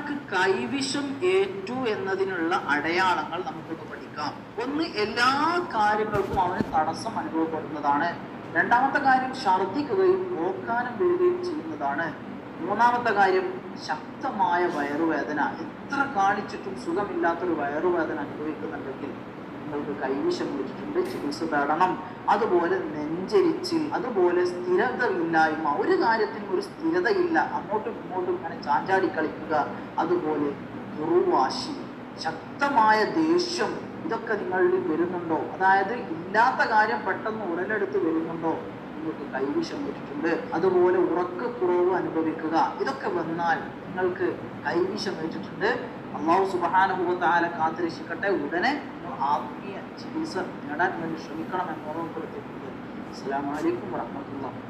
ഒരാൾക്ക് കൈവിഷം ഏറ്റു എന്നതിനുള്ള അടയാളങ്ങൾ നമുക്കൊന്ന് പഠിക്കാം. ഒന്ന്, എല്ലാ കാര്യങ്ങൾക്കും അവന് തടസ്സം അനുഭവപ്പെടുന്നതാണ്. രണ്ടാമത്തെ കാര്യം, ഛർദ്ദിക്കുകയും ഓക്കാനം വരികയും ചെയ്യുന്നതാണ്. മൂന്നാമത്തെ കാര്യം, ശക്തമായ വയറുവേദന. എത്ര കാണിച്ചിട്ടും സുഖമില്ലാത്തൊരു വയറുവേദന അനുഭവിക്കുന്നുണ്ടെങ്കിൽ നിങ്ങൾക്ക് കൈവിഷം വെച്ചിട്ടുണ്ട്, ചികിത്സ തേടണം. അതുപോലെ നെഞ്ചരിച്ചിൽ, അതുപോലെ സ്ഥിരതയില്ലായ്മ, ഒരു കാര്യത്തിനും ഒരു സ്ഥിരതയില്ല, അങ്ങോട്ടും ഇങ്ങോട്ടും ഇങ്ങനെ ചാഞ്ചാടി കളിക്കുക. അതുപോലെ ദുർവാശി, ശക്തമായ ദേഷ്യം, ഇതൊക്കെ നിങ്ങളിൽ വരുന്നുണ്ടോ? അതായത് ഇല്ലാത്ത കാര്യം പെട്ടെന്ന് ഉടലെടുത്ത് വരുന്നുണ്ടോ? നിങ്ങൾക്ക് കൈവിഷം വെച്ചിട്ടുണ്ട്. അതുപോലെ ഉറക്കക്കുറവ് അനുഭവിക്കുക, ഇതൊക്കെ വന്നാൽ നിങ്ങൾക്ക് കൈവിഷം വെച്ചിട്ടുണ്ട്. അല്ലാഹു സുബ്ഹാനഹു വ തആല കാത്തുരക്ഷിക്കട്ടെ. ഉടനെ ആത്മീയ ചികിത്സ നേടാൻ വേണ്ടി ശ്രമിക്കണം എന്ന് ഓർമ്മപ്പെടുത്തിയിട്ടുണ്ട്. അസ്സലാമു അലൈക്കും വറഹ്മത്തുള്ളാഹി.